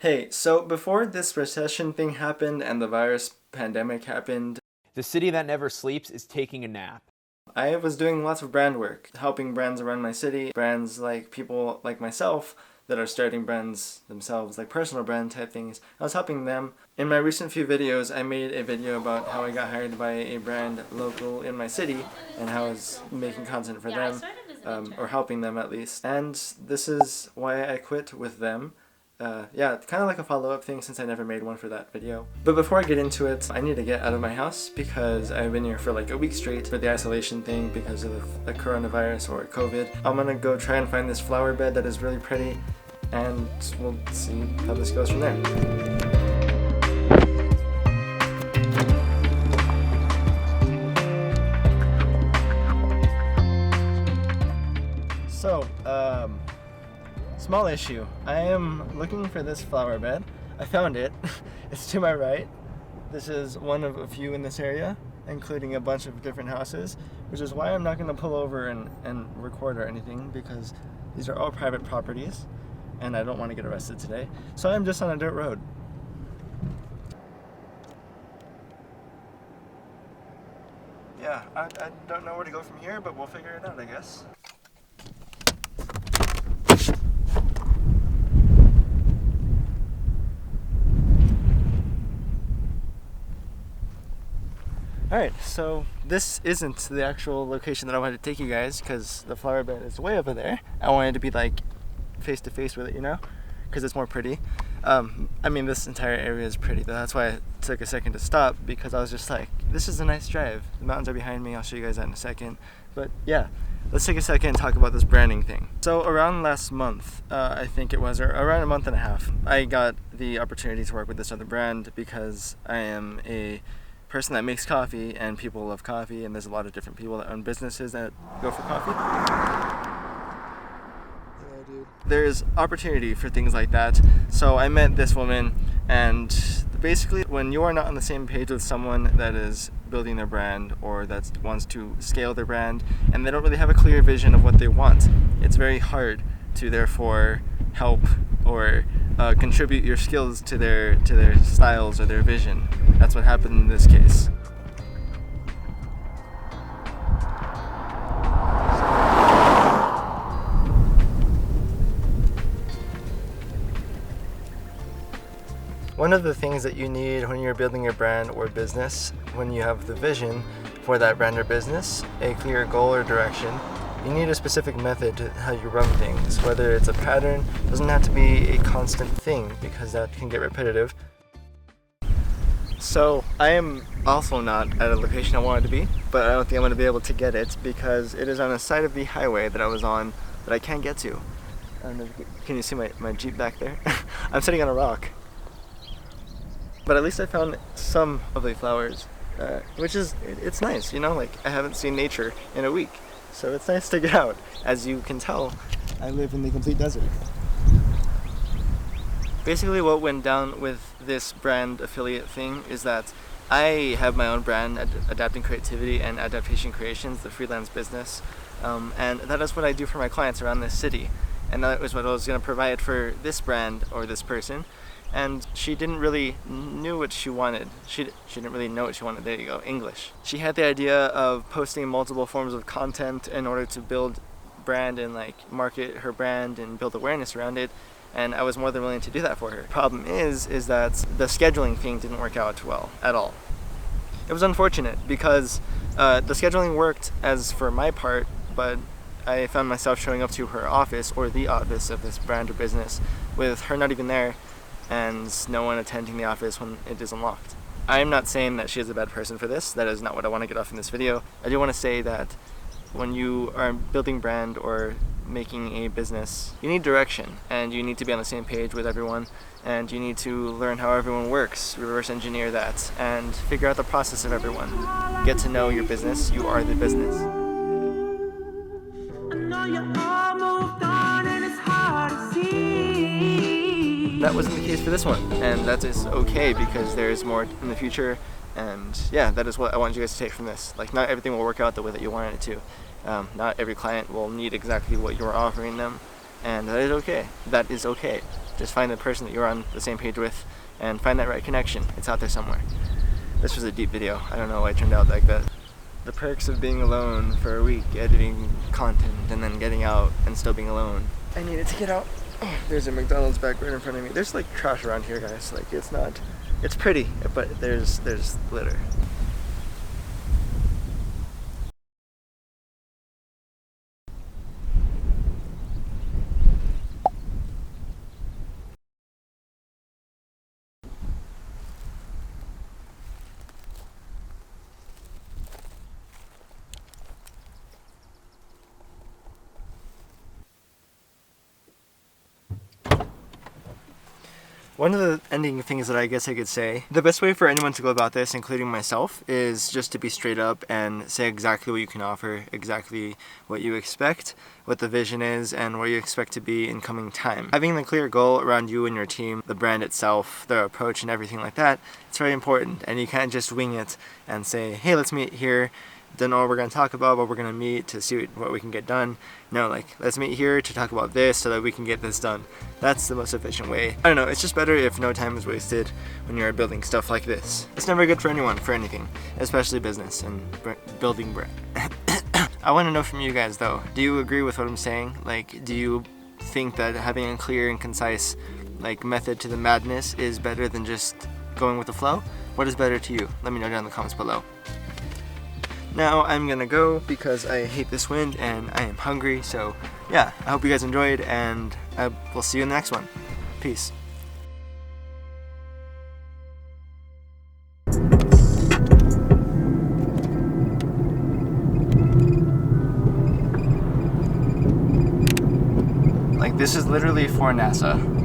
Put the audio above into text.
Hey, so before this recession thing happened and the virus pandemic happened, The city that never sleeps is taking a nap. I was doing lots of brand work, helping brands around my city, brands like people like myself that are starting brands themselves, like personal brand type things. I was helping them. In my recent few videos, I made a video about how I got hired by a brand local in my city and how I was making content for them, or helping them at least. And this is why I quit with them. Yeah, kind of like a follow-up thing since I never made one for that video. But before I get into it, I need to get out of my house because I've been here for like a week straight for the isolation thing because of the coronavirus or COVID. I'm gonna go try and find this flower bed that is really pretty and we'll see how this goes from there. So, small issue. I am looking for this flower bed. I found it. It's to my right. This is one of a few in this area, including a bunch of different houses, which is why I'm not going to pull over and record or anything because these are all private properties and I don't want to get arrested today. So I'm just on a dirt road. Yeah, I don't know where to go from here, but we'll figure it out, I guess. Alright, so this isn't the actual location that I wanted to take you guys because the flower bed is way over there. I wanted to be like face to face with it, you know, because it's more pretty. I mean, this entire area is pretty though. That's why I took a second to stop because I was just like, this is a nice drive. The mountains are behind me. I'll show you guys that in a second. But yeah, let's take a second and talk about this branding thing. So around last month, I think it was, or around a month and a half, I got the opportunity to work with this other brand because I am a person that makes coffee and people love coffee, and there's a lot of different people that own businesses that go for coffee. Yeah, dude. There's opportunity for things like that. So I met this woman, and basically when you are not on the same page with someone that is building their brand or that wants to scale their brand and they don't really have a clear vision of what they want, it's very hard to therefore help or contribute your skills to their styles or their vision. That's what happened in this case. One of the things that you need when you're building your brand or business, when you have the vision for that brand or business, a clear goal or direction, you need a specific method to how you run things. Whether it's a pattern, it doesn't have to be a constant thing because that can get repetitive. So I am also not at a location I wanted to be, but I don't think I'm going to be able to get it because it is on the side of the highway that I was on that I can't get to. I don't know, can you see my Jeep back there? I'm sitting on a rock. But at least I found some of the flowers, which is, it's nice, you know, like I haven't seen nature in a week. So it's nice to get out. As you can tell, I live in the complete desert. Basically what went down with this brand affiliate thing is that I have my own brand, Adapting Creativity and Adaptation Creations, the freelance business. And that is what I do for my clients around this city. And that was what I was going to provide for this brand or this person. And she didn't really knew what she wanted. She didn't really know what she wanted. There you go, English. She had the idea of posting multiple forms of content in order to build brand and like market her brand and build awareness around it. And I was more than willing to do that for her. Problem is that the scheduling thing didn't work out well at all. It was unfortunate because the scheduling worked as for my part, but I found myself showing up to her office or the office of this brand or business with her not even there and no one attending the office when it is unlocked. I'm not saying that she is a bad person for this. That is not what I want to get off in this video. I do want to say that when you are building brand or making a business, you need direction and you need to be on the same page with everyone and you need to learn how everyone works, reverse engineer that, and figure out the process of everyone. Get to know your business. You are the business. That wasn't the case for this one, and that is okay because there's more in the future, and yeah, that is what I want you guys to take from this. Like, not everything will work out the way that you wanted it to. Not every client will need exactly what you're offering them, and that is okay. That is okay. Just find the person that you're on the same page with and find that right connection. It's out there somewhere. This was a deep video. I don't know why it turned out like that. The perks of being alone for a week, editing content and then getting out and still being alone. I needed to get out. Oh, there's a McDonald's back right in front of me. There's like trash around here, guys. Like it's pretty, but there's litter. One of the ending things that I guess I could say, the best way for anyone to go about this, including myself, is just to be straight up and say exactly what you can offer, exactly what you expect, what the vision is, and where you expect to be in coming time. Having the clear goal around you and your team, the brand itself, their approach and everything like that, it's very important. And you can't just wing it and say, hey, let's meet here. Don't know what we're going to talk about, but we're going to meet to see what we can get done. No, like, let's meet here to talk about this so that we can get this done. That's the most efficient way. I don't know, it's just better if no time is wasted when you're building stuff like this. It's never good for anyone, for anything, especially business and building brand. I want to know from you guys though, do you agree with what I'm saying? Like, do you think that having a clear and concise method to the madness is better than just going with the flow? What is better to you? Let me know down in the comments below. Now I'm gonna go because I hate this wind and I am hungry, so yeah, I hope you guys enjoyed and I will see you in the next one. Peace. Like, this is literally for NASA.